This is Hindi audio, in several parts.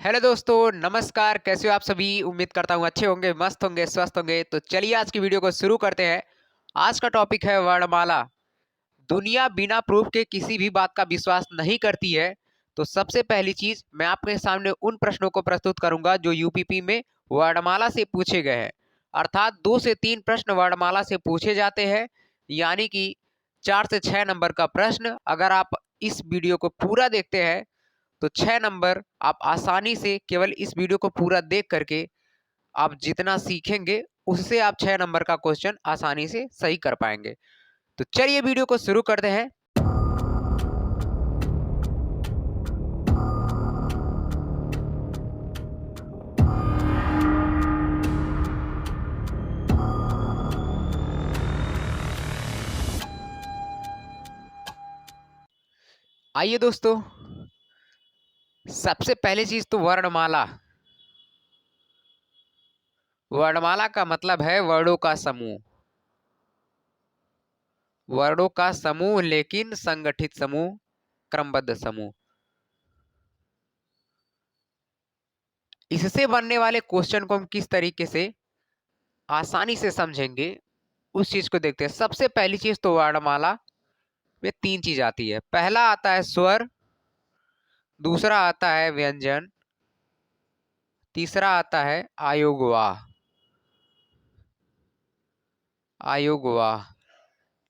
हेलो दोस्तों, नमस्कार। कैसे हो आप सभी? उम्मीद करता हूँ अच्छे होंगे, मस्त होंगे, स्वस्थ होंगे। तो चलिए आज की वीडियो को शुरू करते हैं। आज का टॉपिक है वर्णमाला। दुनिया बिना प्रूफ के किसी भी बात का विश्वास नहीं करती है। तो सबसे पहली चीज मैं आपके सामने उन प्रश्नों को प्रस्तुत करूंगा जो यूपीपी में वर्णमाला से पूछे गए हैं। अर्थात 2 से 3 प्रश्न वर्णमाला से पूछे जाते हैं, यानी कि 4 से 6 नंबर का प्रश्न। अगर आप इस वीडियो को पूरा देखते हैं तो 6 नंबर आप आसानी से केवल इस वीडियो को पूरा देख करके आप जितना सीखेंगे उससे आप 6 नंबर का क्वेश्चन आसानी से सही कर पाएंगे। तो चलिए वीडियो को शुरू करते हैं। आइए दोस्तों, सबसे पहली चीज तो वर्णमाला। वर्णमाला का मतलब है वर्णों का समूह। वर्णों का समूह, लेकिन संगठित समूह, क्रमबद्ध समूह। इससे बनने वाले क्वेश्चन को हम किस तरीके से आसानी से समझेंगे उस चीज को देखते हैं। सबसे पहली चीज तो वर्णमाला में 3 चीज आती है। पहला आता है स्वर, दूसरा आता है व्यंजन, तीसरा आता है आयोगवाह। आयोगवाह।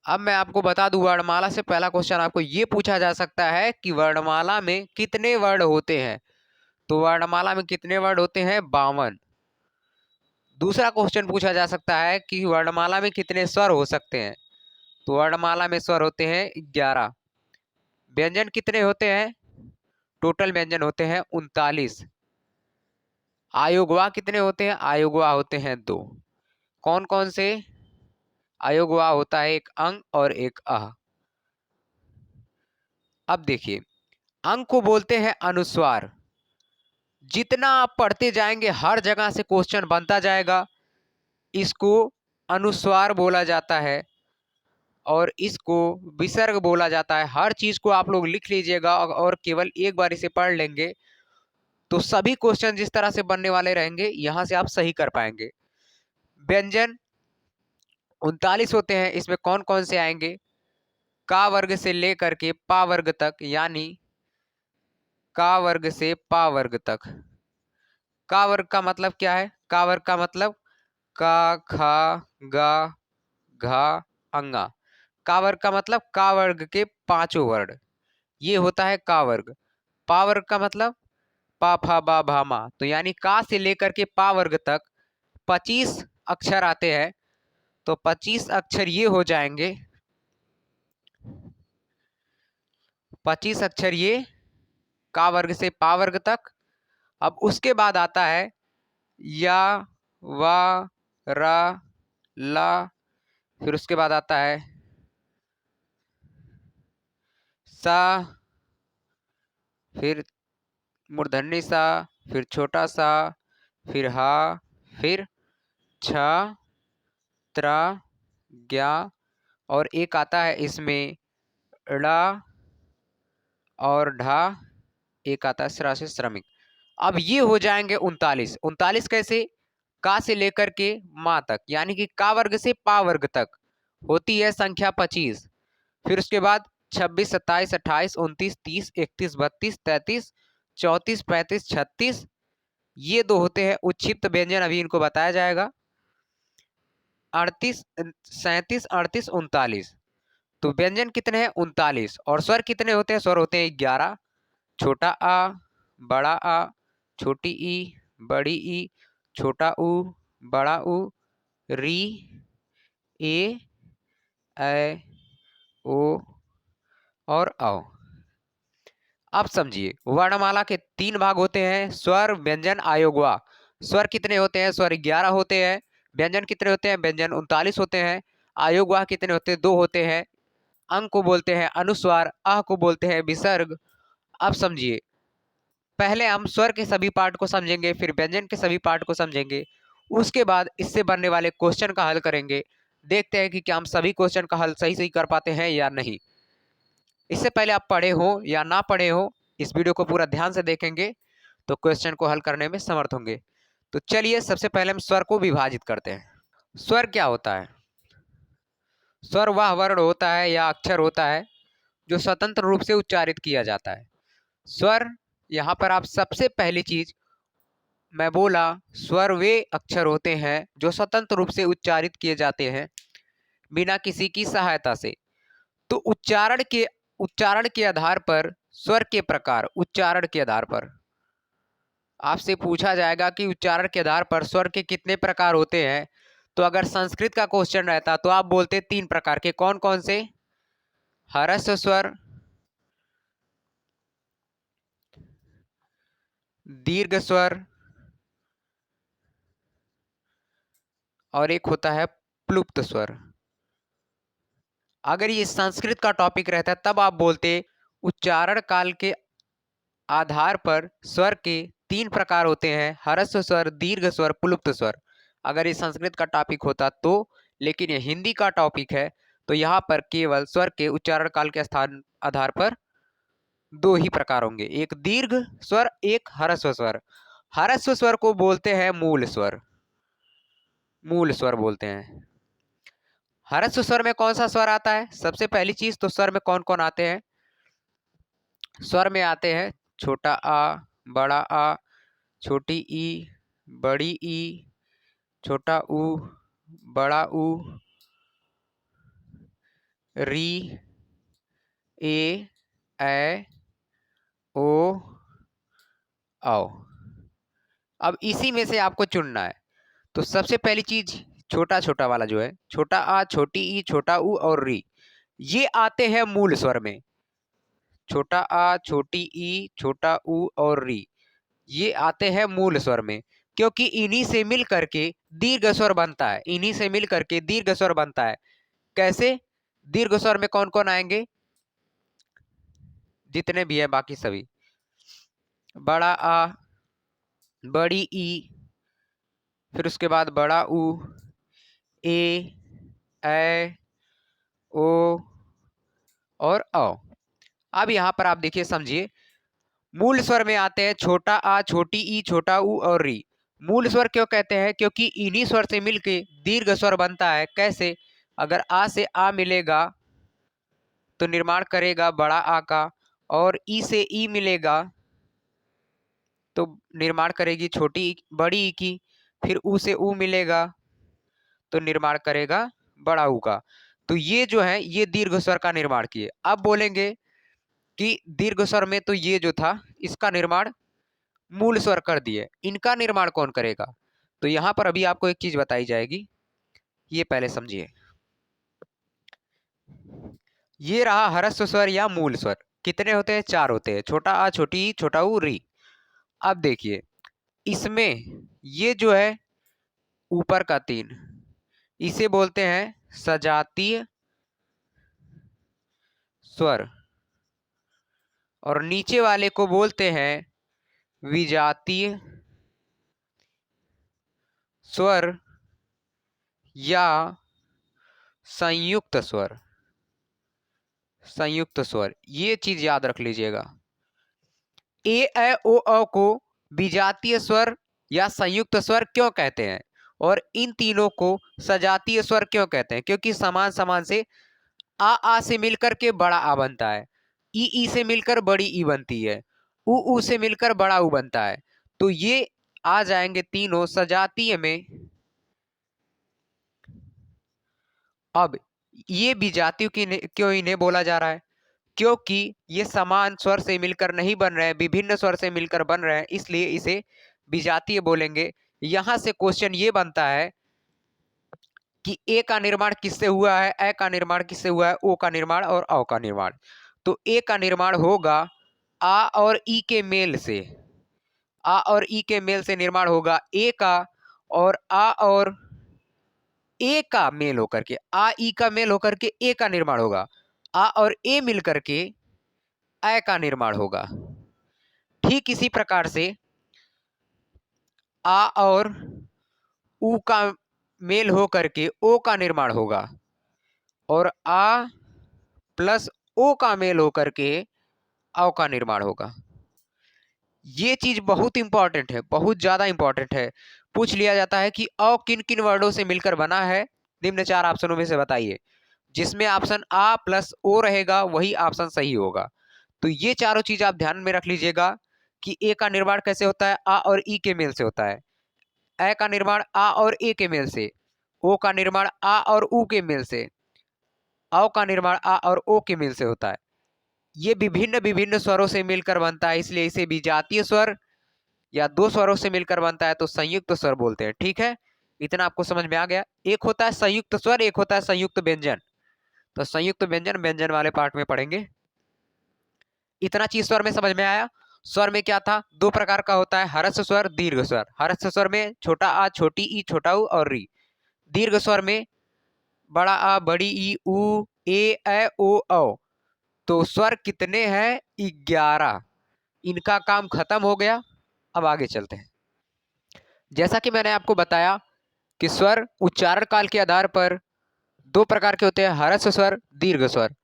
अब मैं आपको बता दूं, वर्णमाला से पहला क्वेश्चन आपको ये पूछा जा सकता है कि वर्णमाला में कितने वर्ण होते हैं। तो वर्णमाला में कितने वर्ण होते हैं? 52। दूसरा क्वेश्चन पूछा जा सकता है कि वर्णमाला में कितने स्वर हो सकते हैं। तो वर्णमाला में स्वर होते हैं 11। व्यंजन कितने होते हैं? टोटल व्यंजन होते हैं 39। आयोगवाह कितने होते हैं? आयोगवाह होते हैं 2। कौन कौन से? आयोगवाह होता है एक अंग और एक अह। अब देखिए, अंग को बोलते हैं अनुस्वार। जितना आप पढ़ते जाएंगे हर जगह से क्वेश्चन बनता जाएगा। इसको अनुस्वार बोला जाता है और इसको विसर्ग बोला जाता है। हर चीज को आप लोग लिख लीजिएगा और केवल एक बार इसे पढ़ लेंगे तो सभी क्वेश्चन जिस तरह से बनने वाले रहेंगे यहां से आप सही कर पाएंगे। व्यंजन 39 होते हैं। इसमें कौन कौन से आएंगे? का वर्ग से लेकर के पा वर्ग तक, यानी का वर्ग से पा वर्ग तक। का वर्ग का मतलब क्या है? का वर्ग का मतलब का, खा, गा, घा, अंगा। का वर्ग का मतलब का वर्ग के 5 वर्ण। ये होता है का वर्ग। पा वर्ग का मतलब पा, फा, बा, भा, मा। तो यानी का से लेकर के पा वर्ग तक 25 अक्षर आते हैं। तो 25 अक्षर ये हो जाएंगे। 25 अक्षर ये का वर्ग से पा वर्ग तक। अब उसके बाद आता है या, वा, रा, ला। फिर उसके बाद आता है सा, फिर मूर्धन्य सा, फिर छोटा सा, फिर हा, फिर छ, त्रा, ज्ञा, और एक आता है इसमें ड़ा और ढा। एक आता है स्रा से श्रमिक। अब ये हो जाएंगे 39। 39 कैसे? का से लेकर के मा तक, यानी कि का वर्ग से पा वर्ग तक होती है संख्या 25। फिर उसके बाद 26, 27, 28, 29, 30, 31, 32, 33, 34, 35, 36। ये 2 होते हैं उच्छिप्त व्यंजन, अभी इनको बताया जाएगा। 38, 37, 38, 39। तो व्यंजन कितने हैं? 39। और स्वर कितने होते हैं? स्वर होते हैं 11। छोटा आ, बड़ा आ, छोटी ई, बड़ी ई, छोटा ऊ, बड़ा ऊ, री, ए, ऐ, ओ और औ। अब समझिए, वर्णमाला के 3 भाग होते हैं: स्वर, व्यंजन, आयोगवा। स्वर कितने होते हैं? स्वर 11 होते हैं। व्यंजन कितने होते हैं? व्यंजन 39 होते हैं। आयोगवाह कितने होते हैं? 2 होते हैं। अंग को बोलते हैं अनुस्वार, अह को बोलते हैं विसर्ग। अब समझिए, पहले हम स्वर के सभी पार्ट को समझेंगे, फिर व्यंजन के सभी पार्ट को समझेंगे। उसके बाद इससे बनने वाले क्वेश्चन का हल करेंगे। देखते हैं कि क्या हम सभी क्वेश्चन का हल सही सही कर पाते हैं या नहीं। इससे पहले आप पढ़े हो या ना पढ़े हो, इस वीडियो को पूरा ध्यान से देखेंगे तो क्वेश्चन को हल करने में समर्थ होंगे। तो चलिए सबसे पहले हम स्वर को विभाजित करते हैं। स्वर क्या होता है? स्वर वह वर्ण होता है या अक्षर होता है जो स्वतंत्र रूप से उच्चारित किया जाता है। स्वर, यहाँ पर आप सबसे पहली चीज मैं बोला, स्वर वे अक्षर होते हैं जो स्वतंत्र रूप से उच्चारित किए जाते हैं बिना किसी की सहायता से। तो उच्चारण के आधार पर स्वर के प्रकार, उच्चारण के आधार पर आपसे पूछा जाएगा कि उच्चारण के आधार पर स्वर के कितने प्रकार होते हैं। तो अगर संस्कृत का क्वेश्चन रहता तो आप बोलते 3 प्रकार के। कौन कौन से? ह्रस्व स्वर, दीर्घ स्वर और एक होता है प्लुप्त स्वर। अगर ये संस्कृत का टॉपिक रहता तब आप बोलते उच्चारण काल के आधार पर स्वर के 3 प्रकार होते हैं, ह्रस्व स्वर, दीर्घ स्वर, प्लुप्त स्वर। अगर ये संस्कृत का टॉपिक होता तो, लेकिन ये हिंदी का टॉपिक है तो यहाँ पर केवल स्वर के उच्चारण काल के स्थान आधार पर 2 ही प्रकार होंगे, एक दीर्घ स्वर, एक ह्रस्व स्वर। ह्रस्व स्वर को बोलते हैं मूल स्वर, मूल स्वर बोलते हैं। ह्रस्व स्वर में कौन सा स्वर आता है? सबसे पहली चीज तो स्वर में कौन कौन आते हैं? स्वर में आते हैं छोटा आ, बड़ा आ, छोटी ई, बड़ी ई, छोटा ऊ, बड़ा ऊ, री, ए, ऐ, ओ, औ। अब इसी में से आपको चुनना है। तो सबसे पहली चीज छोटा छोटा वाला जो है, छोटा आ, छोटी ई, छोटा ऊ और री, ये आते हैं मूल स्वर में। छोटा आ, छोटी ई, छोटा ऊ और री, ये आते हैं मूल स्वर में, क्योंकि इन्हीं से मिल करके दीर्घ स्वर बनता है, इन्हीं से मिल करके दीर्घ स्वर बनता है। कैसे? दीर्घ स्वर में कौन कौन आएंगे? जितने भी है बाकी सभी, बड़ा आ, बड़ी ई, फिर उसके बाद बड़ा ऊ, ए, ऐ, ओ और औ। अब यहां पर आप देखिए, समझिए, मूल स्वर में आते हैं छोटा आ, छोटी ई, छोटा ऊ और री। मूल स्वर क्यों कहते हैं? क्योंकि इन्हीं स्वर से मिलके दीर्घ स्वर बनता है। कैसे? अगर आ से आ मिलेगा तो निर्माण करेगा बड़ा आ का, और ई से ई मिलेगा तो निर्माण करेगी बड़ी ई की, फिर ऊ से ऊ मिलेगा तो निर्माण करेगा बड़ा ऊ का। तो ये जो है ये दीर्घ स्वर का निर्माण किए। अब बोलेंगे कि दीर्घ स्वर में तो ये जो था इसका निर्माण मूल स्वर कर दिए, इनका निर्माण कौन करेगा? तो यहां पर अभी आपको एक चीज बताई जाएगी, ये पहले समझिए। ये रहा ह्रस्व स्वर या मूल स्वर। कितने होते हैं? 4 होते हैं, छोटा आ, छोटी ई, छोटा ऊ, री। अब देखिए इसमें ये जो है ऊपर का 3, इसे बोलते हैं सजातीय स्वर, और नीचे वाले को बोलते हैं विजातीय स्वर या संयुक्त स्वर। संयुक्त स्वर, ये चीज याद रख लीजिएगा। ए, ऐ, ओ, औ को विजातीय स्वर या संयुक्त स्वर क्यों कहते हैं, और इन तीनों को सजातीय स्वर क्यों कहते हैं? क्योंकि समान समान से आ से मिलकर के बड़ा आ बनता है, ई से मिलकर बड़ी ई बनती है, ऊ से मिलकर बड़ा ऊ बनता है। तो ये आ जाएंगे तीनों सजातीय में। अब ये विजातीय क्यों इन्हें बोला जा रहा है? क्योंकि ये समान स्वर से मिलकर नहीं बन रहे हैं, विभिन्न स्वर से मिलकर बन रहे हैं, इसलिए इसे विजातीय बोलेंगे। यहां से क्वेश्चन ये बनता है कि ए का निर्माण किससे हुआ है, ए का निर्माण किससे हुआ है, ओ का निर्माण और औ का निर्माण। तो ए का निर्माण होगा आ और ई के मेल से, आ और ई के मेल से निर्माण होगा ए का, और आ और ए का मेल होकर के, आ ई का मेल होकर के ए का निर्माण होगा, आ और ए मिल करके ऐ का निर्माण होगा। ठीक इसी प्रकार से आ और ऊ का मेल होकर के ओ का निर्माण होगा, और आ प्लस ओ का मेल होकर के औ का निर्माण होगा। ये चीज बहुत इंपॉर्टेंट है, बहुत ज्यादा इंपॉर्टेंट है। पूछ लिया जाता है कि अ किन किन वर्डों से मिलकर बना है, निम्न चार ऑप्शनों में से बताइए। जिसमें ऑप्शन आ प्लस ओ रहेगा वही ऑप्शन सही होगा। तो ये चारों चीज आप ध्यान में रख लीजिएगा कि ए का निर्माण कैसे होता है, आ और ई के मेल से होता है। ए का निर्माण आ और ए के मेल से, ओ का निर्माण आ और ऊ के मेल से, औ का निर्माण आ और ओ के मेल से होता है। ये विभिन्न विभिन्न स्वरों से मिलकर बनता है, इसलिए इसे विजातीय स्वर या दो स्वरों से मिलकर बनता है तो संयुक्त स्वर बोलते हैं। ठीक है, इतना आपको समझ में आ गया। एक होता है संयुक्त स्वर, एक होता है संयुक्त व्यंजन। तो संयुक्त व्यंजन व्यंजन वाले पार्ट में पढ़ेंगे। इतना चीज स्वर में समझ में आया। स्वर में क्या था, दो प्रकार का होता है, हरस्व स्वर, दीर्घ स्वर। हरस्व स्वर में छोटा आ, छोटी ई, छोटा ऊ और री। दीर्घ स्वर में बड़ा आ, बड़ी ई, ऊ, ए ओ औ। तो स्वर कितने हैं, 11। इनका काम खत्म हो गया। अब आगे चलते हैं। जैसा कि मैंने आपको बताया कि स्वर उच्चारण काल के आधार पर दो प्रकार के होते हैं, हरस्व स्वर, दीर्घ स्वर।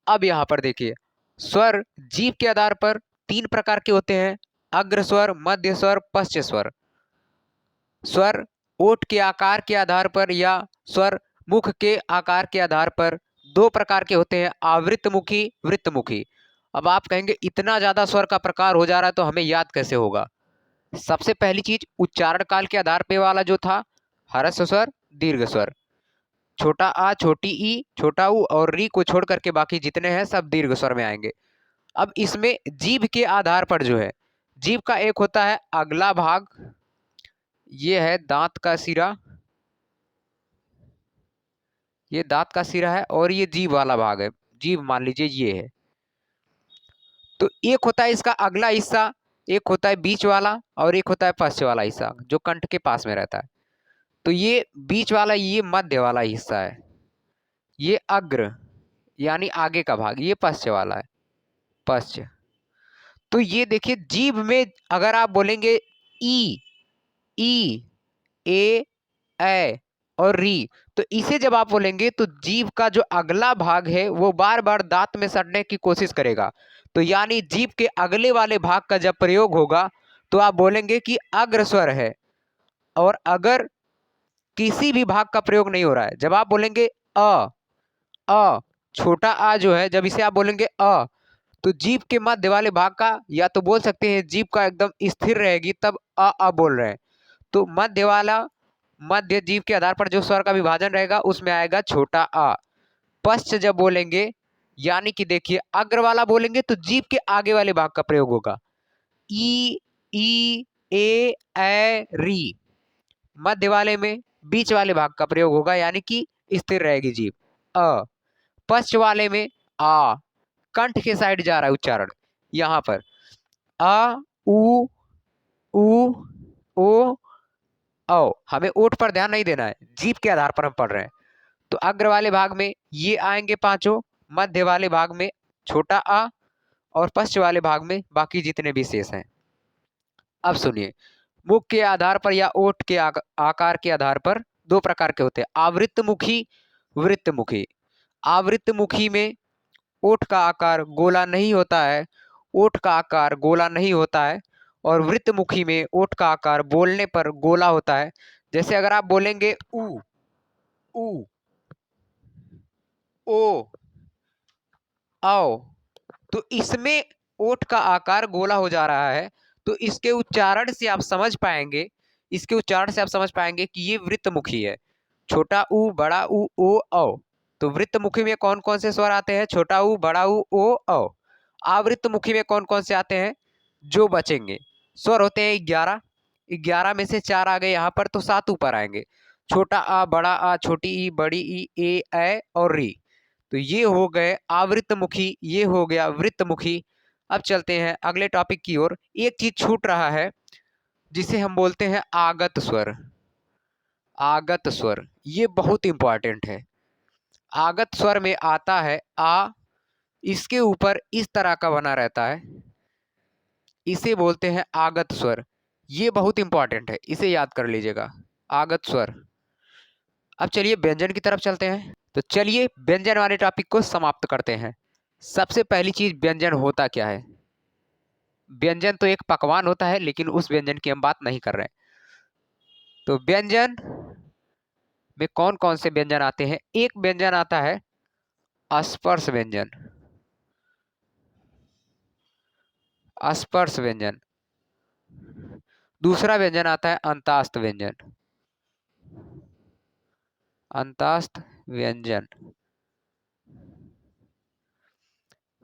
अब यहाँ पर देखिए, स्वर जीभ के आधार पर तीन प्रकार के होते हैं, अग्र स्वर, मध्य स्वर, पश्च स्वर। स्वर ओठ के आकार के आधार पर या स्वर मुख के आकार के आधार पर दो प्रकार के होते हैं, आवृतमुखी, वृत्तमुखी। अब आप कहेंगे इतना ज्यादा स्वर का प्रकार हो जा रहा है तो हमें याद कैसे होगा। सबसे पहली चीज, उच्चारण काल के आधार पे वाला जो था, हरस्व स्वर, दीर्घ स्वर। छोटा आ, छोटी ई, छोटा ऊ और री को छोड़ करके बाकी जितने हैं सब दीर्घ स्वर में आएंगे। अब इसमें जीभ के आधार पर जो है, जीभ का एक होता है अगला भाग, ये है दांत का सिरा, ये दांत का सिरा है और ये जीभ वाला भाग है, जीभ मान लीजिए ये है। तो एक होता है इसका अगला हिस्सा, एक होता है बीच वाला और एक होता है पश्च वाला हिस्सा जो कंठ के पास में रहता है। तो ये बीच वाला, ये मध्य वाला हिस्सा है, ये अग्र यानी आगे का भाग, ये पश्च वाला है, पश्च। तो ये देखिए जीभ में अगर आप बोलेंगे ई, ई, ए और री, तो इसे जब आप बोलेंगे तो जीभ का जो अगला भाग है वो बार बार दांत में सटने की कोशिश करेगा। तो यानी जीभ के अगले वाले भाग का जब प्रयोग होगा तो आप बोलेंगे कि अग्र स्वर है। और अगर किसी भी भाग का प्रयोग नहीं हो रहा है, जब आप बोलेंगे अ, छोटा आ जो है, जब इसे आप बोलेंगे तो जीभ के मध्य वाले भाग का, या तो बोल सकते हैं जीभ का एकदम स्थिर रहेगी तब अ बोल रहे हैं। तो मध्य वाला, मध्य जीभ के आधार पर जो स्वर का विभाजन रहेगा उसमें आएगा छोटा आ। पश्च जब बोलेंगे, यानी कि देखिए अग्र वाला बोलेंगे तो जीभ के आगे वाले भाग का प्रयोग होगा, ई, री। मध्य वाले में बीच वाले भाग का प्रयोग होगा यानी कि स्थिर रहेगी जीभ, अ। पश्च वाले में आ, कंठ के साइड जा रहा है उच्चारण, यहां पर अ, उ, ओ, औ। हमें ओठ पर ध्यान नहीं देना है, जीभ के आधार पर हम पढ़ रहे हैं। तो अग्र वाले भाग में ये आएंगे पांचों, मध्य वाले भाग में छोटा आ और पश्च वाले भाग में बाकी जितने भी शेष हैं। अब सुनिए, मुख के आधार पर या ओठ के आकार के आधार पर दो प्रकार के होते हैं, आवृत्तमुखी, वृत्तमुखी। आवृत्तमुखी में ओठ का आकार गोला नहीं होता है, ओठ का आकार गोला नहीं होता है। और वृत्तमुखी में ओठ का आकार बोलने पर गोला होता है। जैसे अगर आप बोलेंगे उ, ओ, आओ, तो इसमें ओठ का आकार गोला हो जा रहा है। तो इसके उच्चारण से आप समझ पाएंगे, इसके उच्चारण से आप समझ पाएंगे कि ये वृत्तमुखी है। छोटा ऊ, बड़ा ऊ, ओ, औ। तो वृत्तमुखी में कौन कौन से स्वर आते हैं, छोटा ऊ, बड़ा ऊ, ओ, औ। आवृत्तमुखी में कौन कौन से आते हैं, जो बचेंगे स्वर होते हैं 11। 11 में से 4 आ गए यहाँ पर तो 7 ऊपर आएंगे, छोटा आ, बड़ा आ, छोटी ई, बड़ी ई, ए और री। तो ये हो गए आवृत्तमुखी, ये हो गया वृत्तमुखी। अब चलते हैं अगले टॉपिक की ओर। एक चीज छूट रहा है जिसे हम बोलते हैं आगत स्वर। आगत स्वर ये बहुत इंपॉर्टेंट है। आगत स्वर में आता है आ, इसके ऊपर इस तरह का बना रहता है, इसे बोलते हैं आगत स्वर। ये बहुत इंपॉर्टेंट है, इसे याद कर लीजिएगा, आगत स्वर। अब चलिए व्यंजन की तरफ चलते हैं। तो चलिए व्यंजन वाले टॉपिक को समाप्त करते हैं। सबसे पहली चीज, व्यंजन होता क्या है। व्यंजन तो एक पकवान होता है, लेकिन उस व्यंजन की हम बात नहीं कर रहे हैं। तो व्यंजन में कौन कौन से व्यंजन आते हैं? एक व्यंजन आता है स्पर्श व्यंजन, स्पर्श व्यंजन। दूसरा व्यंजन आता है अंतास्त व्यंजन, अंतास्त व्यंजन।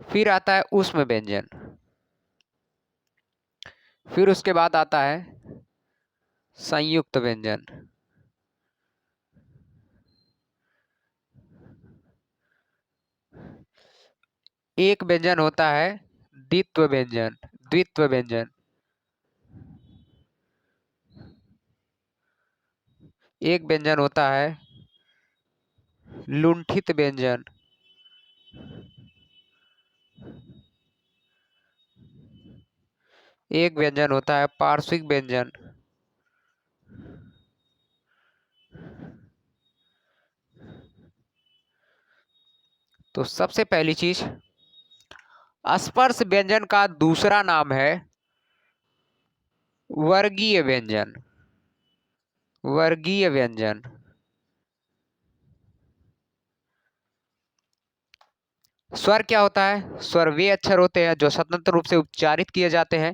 फिर आता है ऊष्म व्यंजन, फिर उसके बाद आता है संयुक्त व्यंजन, एक व्यंजन होता है द्वित्व व्यंजन, द्वित्व व्यंजन। एक व्यंजन होता है लुंठित व्यंजन, एक व्यंजन होता है पार्श्विक व्यंजन। तो सबसे पहली चीज, स्पर्श व्यंजन का दूसरा नाम है वर्गीय व्यंजन, वर्गीय व्यंजन। स्वर क्या होता है? स्वर वे अक्षर होते हैं जो स्वतंत्र रूप से उच्चारित किए जाते हैं।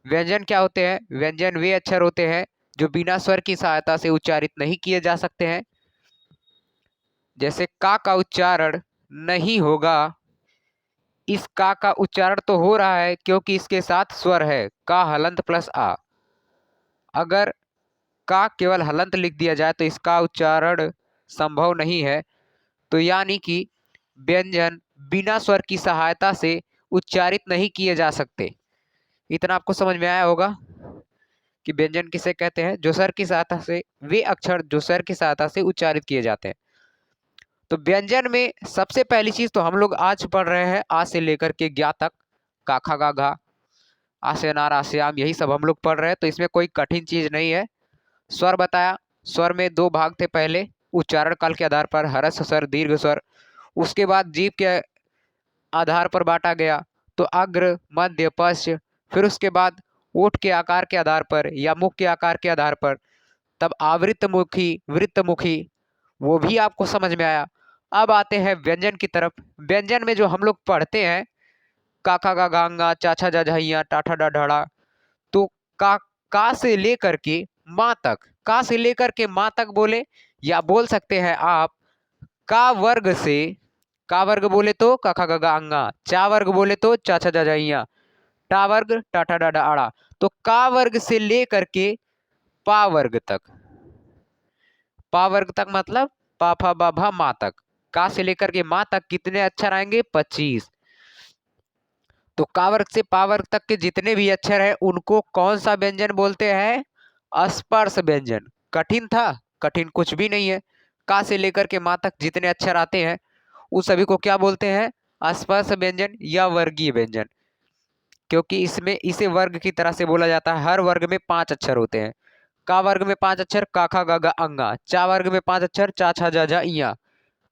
व्यंजन क्या होते हैं? व्यंजन वे अक्षर होते हैं जो बिना स्वर की सहायता से उच्चारित नहीं किए जा सकते हैं। जैसे का उच्चारण नहीं होगा, इस का उच्चारण तो हो रहा है क्योंकि इसके साथ स्वर है, का हलंत प्लस आ। अगर का केवल हलंत लिख दिया जाए तो इसका उच्चारण संभव नहीं है। तो यानी कि व्यंजन बिना स्वर की सहायता से उच्चारित नहीं किए जा सकते। इतना आपको समझ में आया होगा कि व्यंजन किसे कहते हैं? जो स्वर की सहायता से, वे अक्षर जो स्वर की सहायता से उच्चारित किए जाते हैं। तो व्यंजन में सबसे पहली चीज तो हम लोग आज पढ़ रहे हैं आ से लेकर के ज्ञा तक, का खा गा घा, आ से अनार, आ से आम, यही सब हम लोग पढ़ रहे हैं। तो इसमें कोई कठिन चीज नहीं है। स्वर बताया, स्वर में दो भाग थे पहले, उच्चारण काल के आधार पर ह्रस्व स्वर, दीर्घ स्वर। उसके बाद जीभ के आधार पर बांटा गया, तो अग्र, मध्य, पश्च। फिर उसके बाद ओठ के आकार के आधार पर या मुख के आकार के आधार पर, तब आवृत्तमुखी, वृत्तमुखी, वो भी आपको समझ में आया। अब आते हैं व्यंजन की तरफ। व्यंजन में जो हम लोग पढ़ते हैं काका का गांगा, चाचा जा झाइया, टाठा डा ढाड़ा, तो का से लेकर के माँ तक, का से लेकर के माँ तक बोले, या बोल सकते हैं आप का वर्ग से, का वर्ग बोले तो का खा गा गा अंगा, चा वर्ग बोले तो चाचा जा झाइया, टा वर्ग टाठा डाडा आड़ा। तो का वर्ग से लेकर के पा वर्ग तक, पा वर्ग तक मतलब पा फा बा भा मा तक, का से लेकर के मा तक कितने अक्षर आएंगे? 25। तो का वर्ग से पा वर्ग तक के जितने भी अक्षर हैं उनको कौन सा व्यंजन बोलते हैं? स्पर्श व्यंजन। कठिन था? कठिन कुछ भी नहीं है। का से लेकर के मा तक जितने अक्षर आते हैं उस सभी को क्या बोलते हैं? स्पर्श व्यंजन या वर्गीय व्यंजन। क्योंकि इसमें इसे वर्ग की तरह से बोला जाता है। हर वर्ग में 5 अक्षर होते हैं। का वर्ग में 5 अक्षर, का खा गा गा अंगा। चा वर्ग में 5 अक्षर, चा छा जा झा इया।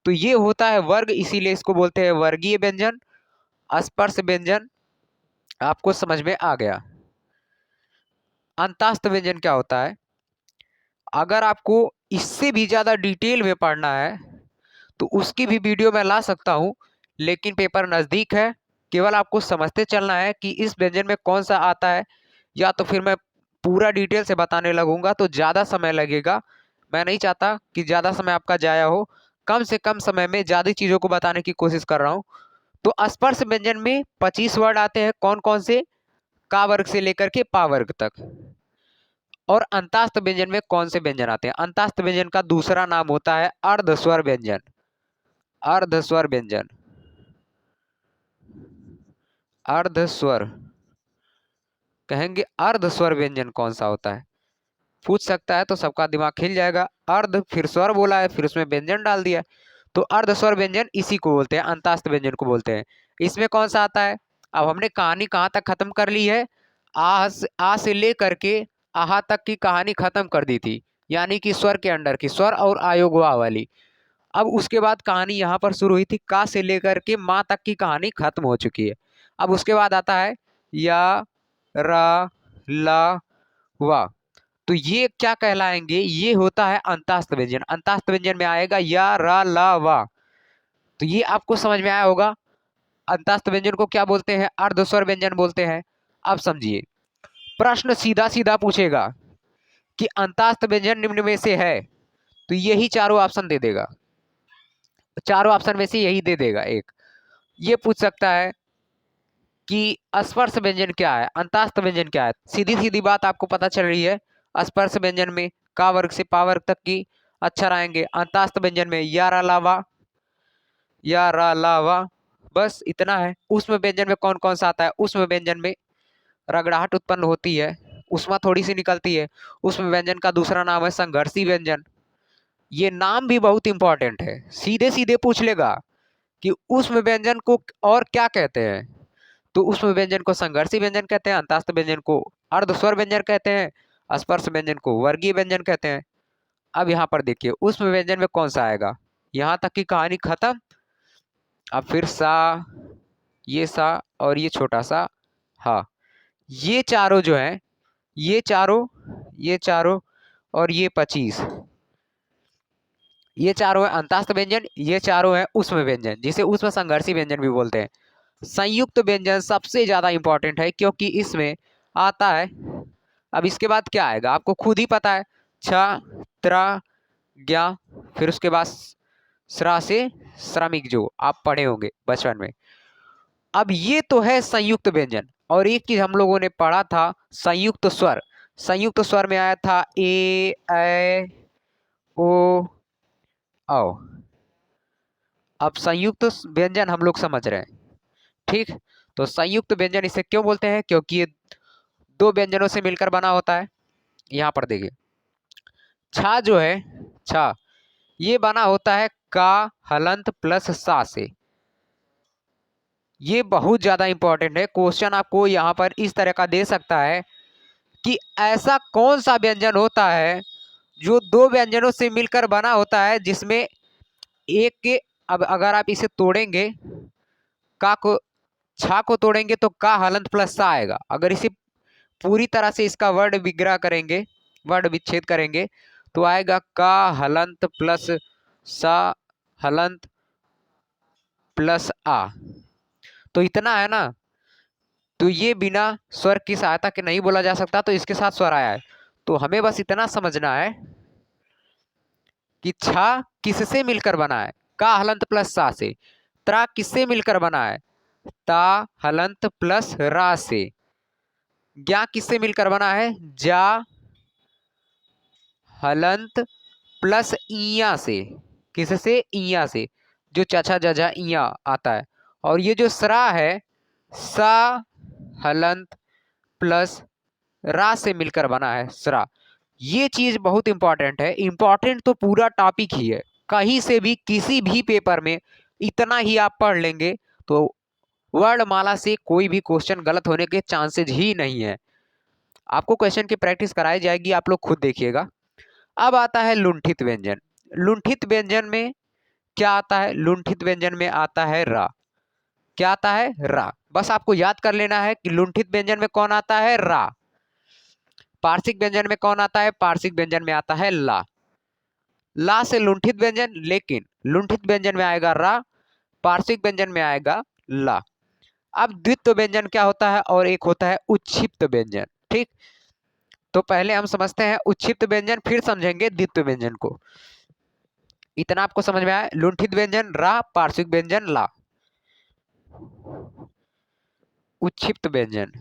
तो ये होता है वर्ग, इसीलिए इसको बोलते हैं वर्गीय व्यंजन, स्पर्श व्यंजन। आपको समझ में आ गया। अंतस्थ व्यंजन क्या होता है? अगर आपको इससे भी ज्यादा डिटेल में पढ़ना है तो उसकी भी वीडियो मैं ला सकता हूं, लेकिन पेपर नजदीक है। केवल आपको समझते चलना है कि इस व्यंजन में कौन सा आता है, या तो फिर मैं पूरा डिटेल से बताने लगूंगा तो ज्यादा समय लगेगा। मैं नहीं चाहता कि ज्यादा समय आपका जाया हो। कम से कम समय में ज्यादा चीजों को बताने की कोशिश कर रहा हूं। तो स्पर्श व्यंजन में 25 वर्ड आते हैं। कौन कौन से? का वर्ग से लेकर के पा वर्ग तक। और अंतास्थ व्यंजन में कौन से व्यंजन आते हैं? अंतास्थ व्यंजन का दूसरा नाम होता है अर्धस्वर व्यंजन, अर्धस्वर व्यंजन, अर्धस्वर। कहेंगे अर्धस्वर व्यंजन कौन सा होता है? पूछ सकता है तो सबका दिमाग खिल जाएगा। अर्ध, फिर स्वर बोला है, फिर उसमें व्यंजन डाल दिया, तो अर्धस्वर व्यंजन इसी को बोलते हैं, अंतास्थ व्यंजन को बोलते हैं। इसमें कौन सा आता है? अब हमने कहानी कहाँ तक खत्म कर ली है? आ से लेकर के आहा तक की कहानी खत्म कर दी थी, यानी कि स्वर के अंडर की, स्वर और आयोग वा वाली। अब उसके बाद कहानी यहाँ पर शुरू हुई थी, का से लेकर के माँ तक की कहानी खत्म हो चुकी है। अब उसके बाद आता है या, रा ला वा। तो ये क्या कहलाएंगे, ये होता है अंतास्त व्यंजन। अंतास्त व्यंजन में आएगा या रा ला वा। तो ये आपको समझ में आया होगा। अंतास्त व्यंजन को क्या बोलते हैं, अर्धस्वर व्यंजन बोलते हैं। अब समझिए, प्रश्न सीधा सीधा पूछेगा कि अंतास्त व्यंजन निम्न में से है, तो यही चारों ऑप्शन दे देगा, चारों ऑप्शन में से यही दे देगा एक। ये पूछ सकता है कि स्पर्श व्यंजन क्या है, अंतास्त व्यंजन क्या है। सीधी सीधी बात आपको पता चल रही है। स्पर्श व्यंजन में का वर्ग से पा वर्ग तक की अक्षर आएंगे, अंतास्त व्यंजन में या रा ला वा, या रा ला वा, बस इतना है। उसमें व्यंजन में कौन कौन सा आता है, उसमें व्यंजन में रगड़ाहट उत्पन्न होती है, उष्मा थोड़ी सी निकलती है। उसमें व्यंजन का दूसरा नाम है संघर्षी व्यंजन। ये नाम भी बहुत इंपॉर्टेंट है, सीधे सीधे पूछ लेगा कि उसमें व्यंजन को और क्या कहते हैं। तो उसमें व्यंजन को संघर्षी व्यंजन कहते हैं, अंतास्त व्यंजन को अर्धस्वर व्यंजन कहते हैं, स्पर्श व्यंजन को वर्गीय व्यंजन कहते हैं। अब यहाँ पर देखिए उसमें व्यंजन में कौन सा आएगा, यहाँ तक की कहानी खत्म। अब फिर सा, ये सा और ये छोटा सा हा, ये चारों जो है, ये चारों और ये 25, ये चारों है अंतास्त व्यंजन, ये चारों है उष्म व्यंजन, जिसे उष्म संघर्षी व्यंजन भी बोलते हैं। संयुक्त व्यंजन सबसे ज्यादा इंपॉर्टेंट है क्योंकि इसमें आता है, अब इसके बाद क्या आएगा आपको खुद ही पता है, छ त्रा ज्ञा, फिर उसके बाद श्रा से श्रमिक, जो आप पढ़े होंगे बचपन में। अब ये तो है संयुक्त व्यंजन। और एक चीज हम लोगों ने पढ़ा था संयुक्त स्वर। संयुक्त स्वर में आया था ए ऐ ओ औ। अब संयुक्त व्यंजन हम लोग समझ रहे हैं, ठीक। तो संयुक्त व्यंजन इसे क्यों बोलते हैं, क्योंकि ये दो व्यंजनों से मिलकर बना होता है। यहाँ पर देखिए छा जो है, छा ये बना होता है का हलंत प्लस सा से। ये बहुत ज्यादा इंपॉर्टेंट है, क्वेश्चन आपको यहाँ पर इस तरह का दे सकता है कि ऐसा कौन सा व्यंजन होता है जो दो व्यंजनों से मिलकर बना होता है, जिसमें एक के, अब अगर आप इसे तोड़ेंगे, का को छा को तोड़ेंगे तो का हलंत प्लस सा आएगा। अगर इसे पूरी तरह से इसका वर्ड विग्रह करेंगे, वर्ड विच्छेद करेंगे, तो आएगा का हलंत प्लस सा हलंत प्लस आ। तो इतना है ना। तो ये बिना स्वर की सहायता के नहीं बोला जा सकता, तो इसके साथ स्वर आया है। तो हमें बस इतना समझना है कि छा किससे मिलकर बना है, का हलंत प्लस सा से। त्रा किससे मिलकर बना है, ता हलंत प्लस रा से। ज्ञा किससे मिलकर बना है, जा हलंत प्लस इया से। किससे, इया से, जो चचा जजा इया आता है। और ये जो सरा है, सा हलंत प्लस रा से मिलकर बना है, सरा। ये चीज बहुत इंपॉर्टेंट है। इंपॉर्टेंट तो पूरा टॉपिक ही है, कहीं से भी किसी भी पेपर में इतना ही आप पढ़ लेंगे तो वर्णमाला से कोई भी क्वेश्चन गलत होने के चांसेज ही नहीं है। आपको क्वेश्चन की प्रैक्टिस कराई जाएगी, आप लोग खुद देखिएगा। अब आता है लुंठित व्यंजन। लुंठित व्यंजन में क्या आता है, लुंठित व्यंजन में आता है रा। क्या आता है, रा। बस आपको याद कर लेना है कि लुंठित व्यंजन में कौन आता है, रा। पार्शिक व्यंजन में कौन आता है, पार्शिक व्यंजन में आता है ला। ला से लुंठित व्यंजन, लेकिन लुंठित व्यंजन में आएगा रा, पार्शिक व्यंजन में आएगा ला। अब द्वित्व व्यंजन क्या होता है, और एक होता है उच्छिप्त व्यंजन, ठीक। तो पहले हम समझते हैं उच्छिप्त व्यंजन, फिर समझेंगे द्वित्व व्यंजन को। इतना आपको समझ में आया, लुंठित व्यंजन रा, पार्श्विक व्यंजन ला। उच्छिप्त व्यंजन,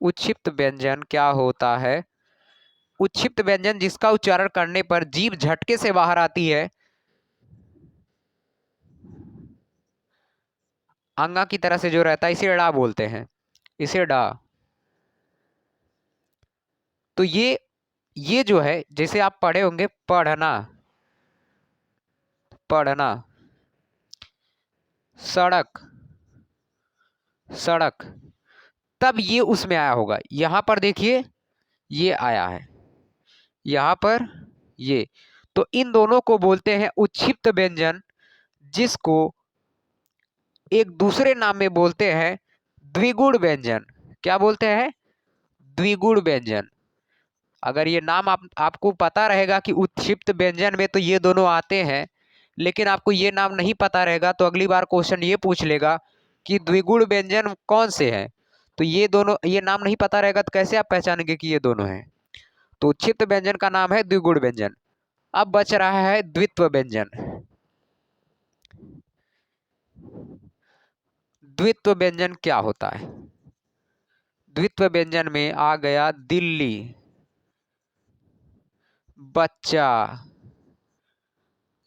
उच्छिप्त व्यंजन क्या होता है, उच्छिप्त व्यंजन जिसका उच्चारण करने पर जीभ झटके से बाहर आती है, अंगा की तरह से जो रहता है, इसे डा बोलते हैं, इसे डा। तो ये जो है, जैसे आप पढ़े होंगे पढ़ना, पढ़ना, सड़क, सड़क, तब ये उसमें आया होगा। यहां पर देखिए ये आया है, यहां पर ये। तो इन दोनों को बोलते हैं उच्छिप्त व्यंजन, जिसको एक दूसरे नाम में बोलते हैं द्विगुण व्यंजन। क्या बोलते हैं? द्विगुण व्यंजन। अगर ये नाम आपको पता रहेगा कि उत्क्षिप्त व्यंजन में तो ये दोनों आते हैं, लेकिन आपको ये नाम नहीं पता रहेगा तो अगली बार क्वेश्चन ये पूछ लेगा कि द्विगुण व्यंजन कौन से हैं। तो ये दोनों, ये नाम नहीं पता रहेगा तो कैसे आप पहचानेंगे कि ये दोनों हैं? तो उत्क्षिप्त व्यंजन का नाम है द्विगुण व्यंजन। अब बच रहा है द्वित्व व्यंजन। द्वित्व व्यंजन क्या होता है? द्वित्व व्यंजन में आ गया दिल्ली, बच्चा।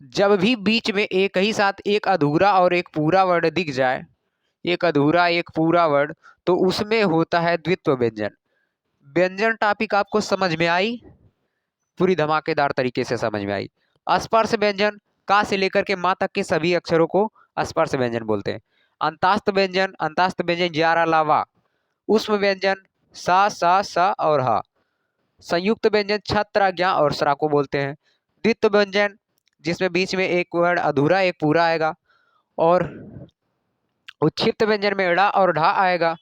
जब भी बीच में एक ही साथ एक अधूरा और एक पूरा वर्ड दिख जाए, एक अधूरा एक पूरा वर्ड, तो उसमें होता है द्वित्व व्यंजन। व्यंजन टॉपिक आपको समझ में आई? पूरी धमाकेदार तरीके से समझ में आई। स्पर्श व्यंजन, का से लेकर के माँ तक के सभी अक्षरों को स्पर्श व्यंजन बोलते हैं। अंतास्त व्यंजन, अंतास्त व्यंजन ज्यारा लावा। उष्म व्यंजन सा और हा। संयुक्त व्यंजन छत्र ज्ञा और सरा को बोलते हैं। द्वित्व व्यंजन जिसमें बीच में एक वर्ड अधूरा एक पूरा आएगा। और उत्क्षिप्त व्यंजन में ड़ा और ढा आएगा।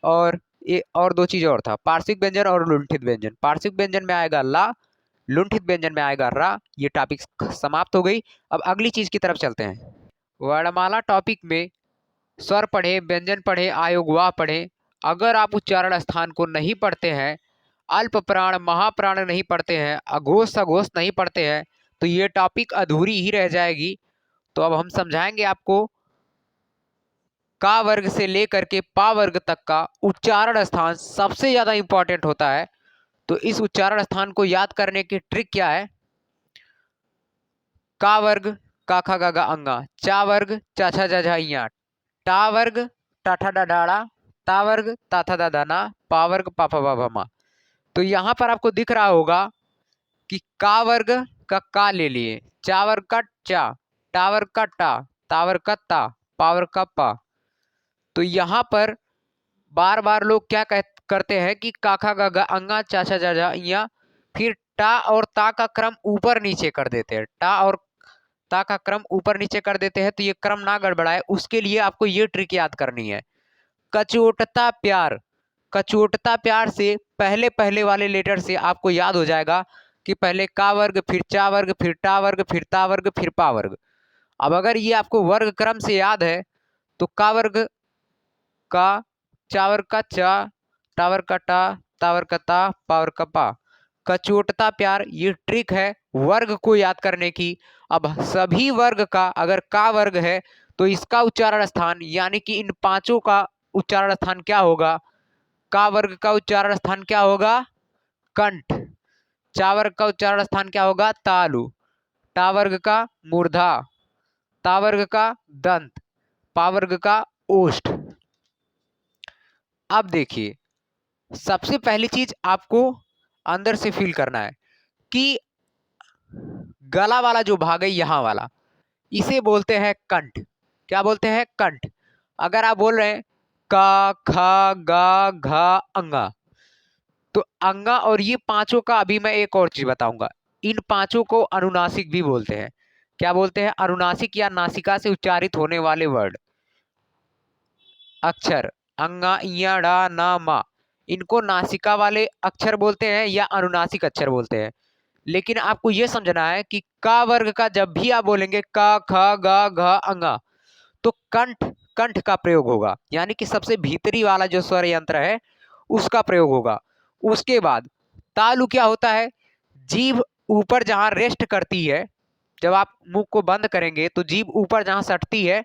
और ये और दो चीज और था, पार्श्विक व्यंजन और लुंठित व्यंजन। पार्श्विक व्यंजन में आएगा ला, लुंठित व्यंजन में आएगा रा। ये टॉपिक समाप्त हो गई। अब अगली चीज की तरफ चलते हैं। वर्णमाला टॉपिक में स्वर पढ़े, व्यंजन पढ़े, आयोगवाह पढ़े। अगर आप उच्चारण स्थान को नहीं पढ़ते हैं, अल्प प्राण महाप्राण नहीं पढ़ते हैं, अघोष सघोष नहीं पढ़ते हैं, तो ये टॉपिक अधूरी ही रह जाएगी। तो अब हम समझाएंगे आपको का वर्ग से लेकर के पा वर्ग तक का उच्चारण स्थान सबसे ज्यादा इंपॉर्टेंट होता है। तो इस उच्चारण स्थान को याद करने की ट्रिक क्या है? का वर्ग का खा गा गा अंगा, चा वर्ग चा छा जा झा इया, टा वर्ग टा ठा डा डाड़ा, ता वर्ग ता था दा दाना, पा वर्ग पा फा बा भा मा। तो यहाँ पर आपको दिख रहा होगा कि का वर्ग का का ले लिए, चा वर्ग का चा, टा वर्ग का टा, ता वर्ग का ता, पा वर्ग का पा। तो यहाँ पर बार बार लोग क्या करते हैं कि काखा गा अंगा चाचा जा इया, फिर टा और ता का क्रम ऊपर नीचे कर देते हैं। टा और ता का क्रम ऊपर नीचे कर देते हैं। तो ये क्रम ना गड़बड़ाए उसके लिए आपको ये ट्रिक याद करनी है। कचोटता प्यार, कचोटता प्यार से पहले पहले वाले लेटर से आपको याद हो जाएगा कि पहले का वर्ग, फिर चा वर्ग, फिर टा वर्ग, फिर ता वर्ग, फिर पा वर्ग। अब अगर ये आपको वर्ग क्रम से याद है तो का वर्ग का, चावर का चा, टावर का टा, तावर का ता, पावर का पा। कचोटता प्यार, ये ट्रिक है वर्ग को याद करने की। अब सभी वर्ग का अगर का वर्ग है तो इसका उच्चारण स्थान यानी कि इन पांचों का उच्चारण स्थान क्या होगा? का वर्ग का उच्चारण स्थान क्या होगा? कंठ। चा वर्ग का उच्चारण स्थान क्या होगा? तालु। टा वर्ग का मूर्धा, ता वर्ग का दंत, पा वर्ग का ओष्ठ। अब देखिए, सबसे पहली चीज आपको अंदर से फील करना है कि गला वाला जो भाग है यहां वाला, इसे बोलते हैं कंठ। क्या बोलते हैं? कंठ। अगर आप बोल रहे हैं का खा गा घा अंगा, तो अंगा और ये पांचों का अभी मैं एक और चीज बताऊंगा। इन पांचों को अनुनासिक भी बोलते हैं। क्या बोलते हैं? अनुनासिक या नासिका से उच्चारित होने वाले वर्ड, अक्षर। अंगा इया डा ना मा, इनको नासिका वाले अक्षर बोलते हैं या अनुनासिक अक्षर बोलते हैं। लेकिन आपको यह समझना है कि का वर्ग का जब भी आप बोलेंगे का ख गा घ अंगा, तो कंठ, कंठ का प्रयोग होगा, यानी कि सबसे भीतरी वाला जो स्वर यंत्र है उसका प्रयोग होगा। उसके बाद तालु क्या होता है? जीभ ऊपर जहां रेस्ट करती है, जब आप मुंह को बंद करेंगे तो जीभ ऊपर जहां सटती है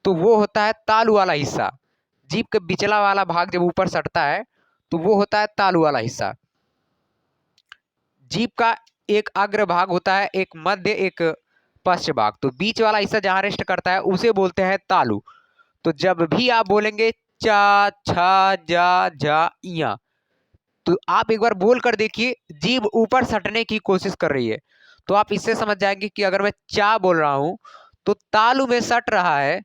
तो वो होता है तालु वाला हिस्सा। जीभ के बिचला वाला भाग जब ऊपर सटता है तो वो होता है तालु वाला हिस्सा। जीभ का एक अग्र भाग होता है, एक मध्य, एक पश्च भाग। तो बीच वाला हिस्सा जहां रेस्ट करता है उसे बोलते हैं तालु। तो जब भी आप बोलेंगे चा छा जा झा इया, तो आप एक बार बोल कर देखिए, जीभ ऊपर सटने की कोशिश कर रही है। तो आप इससे समझ जाएंगे कि अगर मैं चा बोल रहा हूं तो तालु में सट रहा है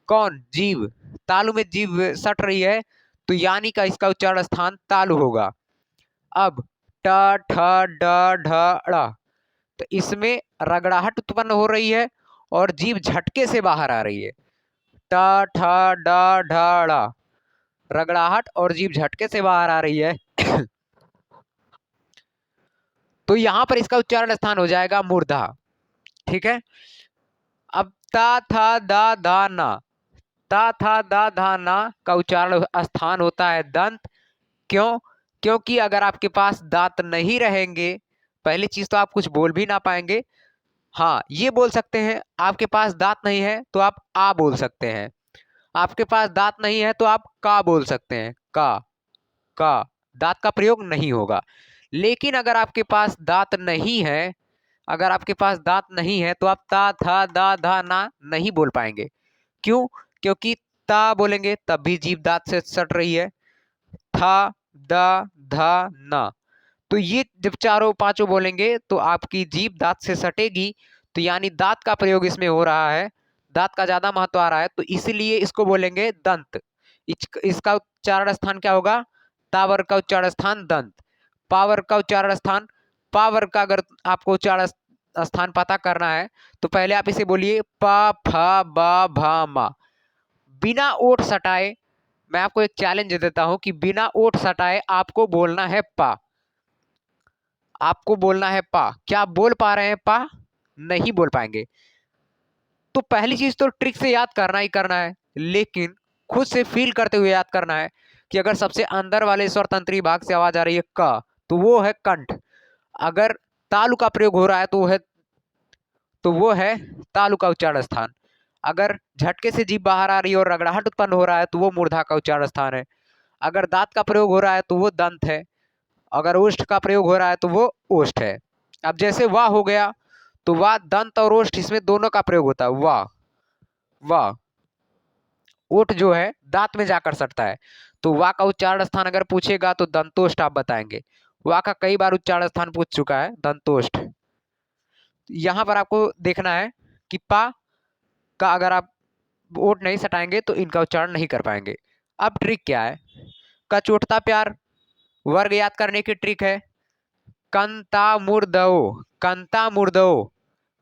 कौन? जीभ। तालु में जीभ सट रही है, तो यानी का इसका उच्चारण स्थान तालु होगा। अब ट ठ ड ढ ड़, तो इसमें रगड़ाहट उत्पन्न हो रही है और जीभ झटके से बाहर आ रही है। टा ठा डा ढा ड़ा, रगड़ाहट और जीभ झटके से बाहर आ रही है तो यहां पर इसका उच्चारण स्थान हो जाएगा मूर्धा। ठीक है। अब ता था दा धा ना, ता था दा धा ना का उच्चारण स्थान होता है दंत। क्यों? क्योंकि अगर आपके पास दांत नहीं रहेंगे, पहली चीज तो आप कुछ बोल भी ना पाएंगे। हाँ, ये बोल सकते हैं आपके पास दांत नहीं है तो आप आ बोल सकते हैं, आपके पास दांत नहीं है तो आप का बोल सकते हैं, का दांत का प्रयोग नहीं होगा। लेकिन अगर आपके पास दांत नहीं है, अगर आपके पास दांत नहीं है तो आप ता था दा धा ना नहीं बोल पाएंगे। क्यों? क्योंकि ता बोलेंगे तब भी जीभ दांत से सट रही है, था दा धा ना, तो ये जब चारों पांचों बोलेंगे तो आपकी जीभ दांत से सटेगी, तो यानी दांत का प्रयोग इसमें हो रहा है, दांत का ज्यादा महत्व आ रहा है, तो इसलिए इसको बोलेंगे दंत। इसका उच्चारण स्थान क्या होगा? तावर का उच्चारण स्थान दंत। पावर का उच्चारण स्थान, पावर का अगर आपको उच्चारण स्थान पता करना है तो पहले आप इसे बोलिए पा फा बा भा मा, बिना ओठ सटाए। मैं आपको एक चैलेंज देता हूं कि बिना ओठ सटाए आपको बोलना है पा, आपको बोलना है पा। क्या आप बोल पा रहे हैं पा? नहीं बोल पाएंगे। तो पहली चीज तो ट्रिक से याद करना ही करना है, लेकिन खुद से फील करते हुए याद करना है कि अगर सबसे अंदर वाले स्वर तंत्री भाग से आवाज आ रही है क, तो वो है कंठ। अगर तालु का प्रयोग हो रहा है तो वो है तालु का उच्चारण स्थान। अगर झटके से जीभ बाहर आ रही है और रगड़ाहट उत्पन्न हो रहा है तो वो मूर्धा का उच्चारण स्थान है। अगर दांत का प्रयोग हो रहा है तो वो दंत है। अगर ओष्ठ का प्रयोग हो रहा है तो वो ओष्ठ है। अब जैसे वाह हो गया, तो वाह दंत और ओष्ठ इसमें दोनों का प्रयोग होता है। वाह, वाह, ओठ जो है दांत में जाकर सटता है, तो वाह का उच्चारण स्थान अगर पूछेगा तो दंतोष्ठ आप बताएंगे। वाह का कई बार उच्चारण स्थान पूछ चुका है, दंतोष्ठ। यहां पर आपको देखना है कि पा का अगर आप ओठ नहीं सटाएंगे तो इनका उच्चारण नहीं कर पाएंगे। अब ट्रिक क्या है? कचोटता प्यार वर्ग याद करने की ट्रिक है कंता मुर्दो, कंता मुर्दो,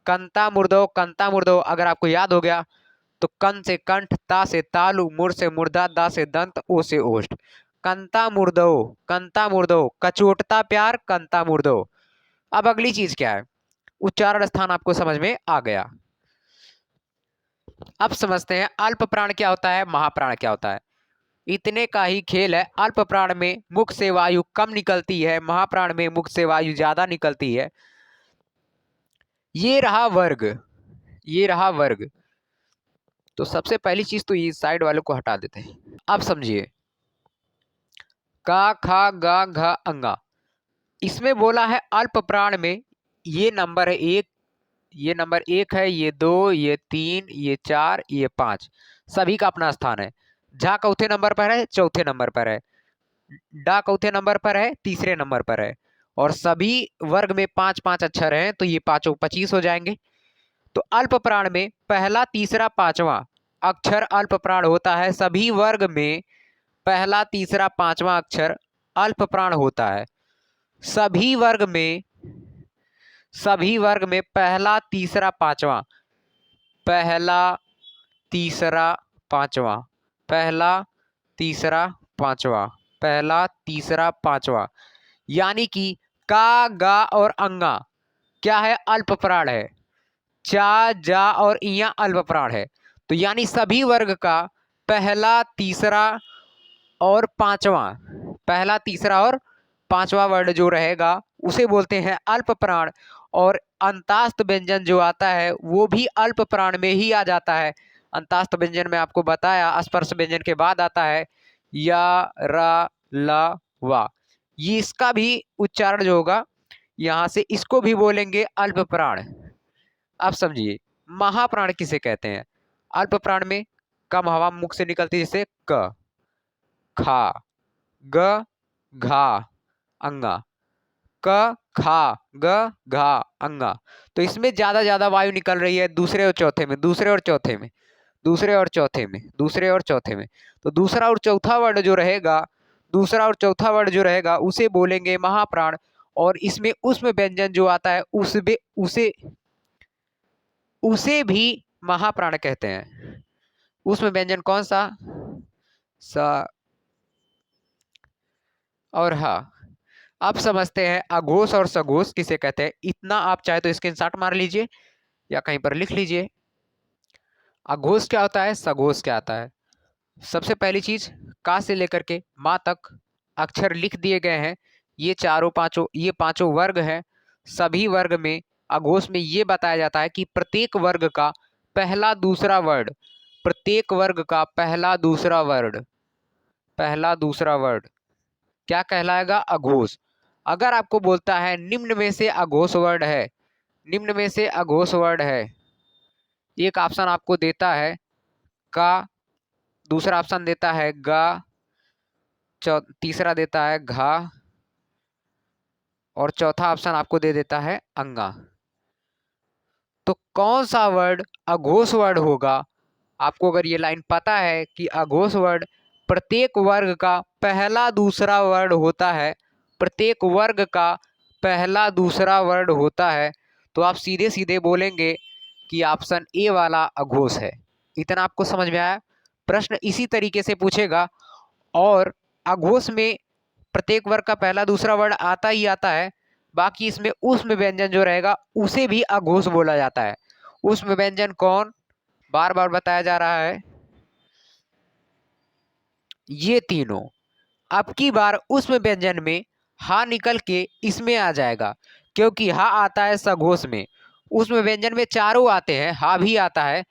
कंता मुर्दो, कंता मुर्दो। अगर आपको याद हो गया तो कन से कंठ, ता से तालु, मुर से मुर्दा, दा से दंत, ओ से ओष्ठ। कंता मुर्दो, कंता मुर्दो, कचोटता प्यार कंता मुर्दो। अब अगली चीज क्या है? उच्चारण स्थान आपको समझ में आ गया। अब समझते हैं अल्प प्राण क्या होता है, महाप्राण क्या होता है। इतने का ही खेल है। अल्प प्राण में मुख से वायु कम निकलती है, महाप्राण में मुख से वायु ज्यादा निकलती है। ये रहा वर्ग, ये रहा वर्ग। तो सबसे पहली चीज तो ये साइड वालों को हटा देते हैं। अब समझिए का खा गा घा अंगा, इसमें बोला है अल्प प्राण में ये नंबर है एक, ये नंबर एक है, ये दो, ये तीन, ये चार, ये पांच, सभी का अपना स्थान है। झा चौथे नंबर पर है, चौथे नंबर पर है। डा चौथे नंबर पर है, तीसरे नंबर पर है। और सभी वर्ग में पांच पांच अक्षर हैं तो ये पांचों 25 हो जाएंगे। तो अल्प प्राण में पहला तीसरा पांचवा अक्षर अल्प प्राण होता है। सभी वर्ग में पहला तीसरा पांचवा अक्षर अल्प प्राण होता है। सभी वर्ग में, सभी वर्ग में पहला तीसरा पांचवा, पहला तीसरा पांचवा, पहला तीसरा पांचवा, पहला तीसरा पांचवा, यानी कि का गा और अंगा क्या है? अल्प प्राण है। चा जा और इया अल्प प्राण है। तो यानी सभी वर्ग का पहला तीसरा और पांचवा, पहला तीसरा और पांचवा वर्ड जो रहेगा उसे बोलते हैं अल्प प्राण। और अंतास्त व्यंजन जो आता है वो भी अल्प प्राण में ही आ जाता है। अंतास्त व्यंजन में आपको बताया स्पर्श व्यंजन के बाद आता है या रा ला वा, ये इसका भी उच्चारण जो होगा यहां से इसको भी बोलेंगे अल्प प्राण। अब समझिए महाप्राण किसे कहते हैं? अल्प प्राण में कम हवा मुख से निकलती है, जैसे क, खा, ग, घा, अंगा, क खा ग घा अंगा। तो इसमें ज्यादा वायु निकल रही है दूसरे और चौथे में, दूसरे और चौथे में, दूसरे और चौथे में, दूसरे और चौथे में। तो दूसरा और चौथा वर्ड जो रहेगा, दूसरा और चौथा वर्ड जो रहेगा उसे बोलेंगे महाप्राण। और इसमें उसमें व्यंजन जो आता है उसे उसे भी महाप्राण कहते हैं। उसमें व्यंजन कौन सा? स और ह। अब समझते हैं अघोष और सघोष किसे कहते हैं। इतना आप चाहे तो स्क्रीनशॉट मार लीजिए या कहीं पर लिख लीजिए। अघोष क्या होता है, सघोष क्या आता है। सबसे पहली चीज, का से लेकर के माँ तक अक्षर लिख दिए गए हैं। ये पांचों वर्ग हैं। सभी वर्ग में अघोष में ये बताया जाता है कि प्रत्येक वर्ग का पहला दूसरा वर्ड, प्रत्येक वर्ग का पहला दूसरा वर्ड क्या कहलाएगा? अघोष। अगर आपको बोलता है निम्न में से अघोष वर्ड है, निम्न में से अघोष वर्ड है, एक ऑप्शन आपको देता है का, दूसरा ऑप्शन देता है गा, तीसरा देता है घा और चौथा ऑप्शन आपको दे देता है अंगा। तो कौन सा वर्ड अघोष वर्ड होगा? आपको अगर ये लाइन पता है कि अघोष वर्ड प्रत्येक वर्ग का पहला दूसरा वर्ड होता है, प्रत्येक वर्ग का पहला दूसरा वर्ड होता है, तो आप सीधे सीधे बोलेंगे कि ऑप्शन ए वाला अघोष है। इतना आपको समझ में आया? प्रश्न इसी तरीके से पूछेगा और अघोष में प्रत्येक वर्ग का पहला दूसरा वर्ड आता ही आता है। बाकी इसमें ऊष्म व्यंजन जो रहेगा उसे भी अघोष बोला जाता है। ऊष्म व्यंजन कौन? बार बार बताया जा रहा है, ये तीनों। अब की बार ऊष्म व्यंजन में हा निकल के इसमें आ जाएगा, क्योंकि हा आता है सघोष में। ऊष्म व्यंजन में चारों आते हैं, हा भी आता है,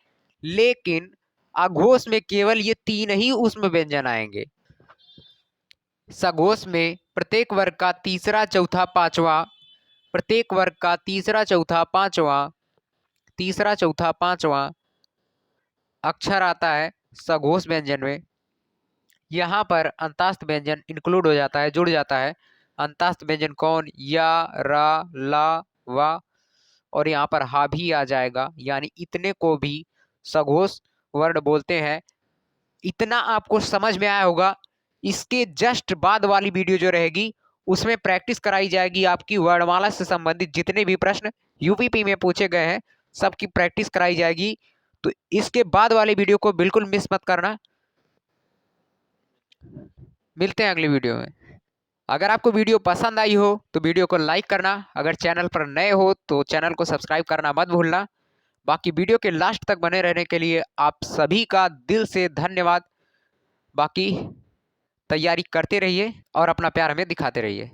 लेकिन अघोष में केवल ये तीन ही ऊष्म व्यंजन आएंगे। सघोष में प्रत्येक वर्ग का तीसरा चौथा पांचवा, प्रत्येक वर्ग का तीसरा चौथा पांचवा अक्षर आता है सघोष व्यंजन में। यहाँ पर अंतास्त व्यंजन इंक्लूड हो जाता है, जुड़ जाता है। अंतास्त व्यंजन कौन? या, रा, ला, वा और यहाँ पर हा भी आ जाएगा, यानी इतने को भी सघोष वर्ड बोलते हैं। इतना आपको समझ में आया होगा। इसके जस्ट बाद वाली वीडियो जो रहेगी उसमें प्रैक्टिस कराई जाएगी। आपकी वर्णमाला से संबंधित जितने भी प्रश्न यूपीपी में पूछे गए हैं सबकी प्रैक्टिस कराई जाएगी। तो इसके बाद वाली वीडियो को बिल्कुल मिस मत करना। मिलते हैं अगली वीडियो में। अगर आपको वीडियो पसंद आई हो तो वीडियो को लाइक करना, अगर चैनल पर नए हो तो चैनल को सब्सक्राइब करना मत भूलना। बाकी वीडियो के लास्ट तक बने रहने के लिए आप सभी का दिल से धन्यवाद। बाकी तैयारी करते रहिए और अपना प्यार हमें दिखाते रहिए।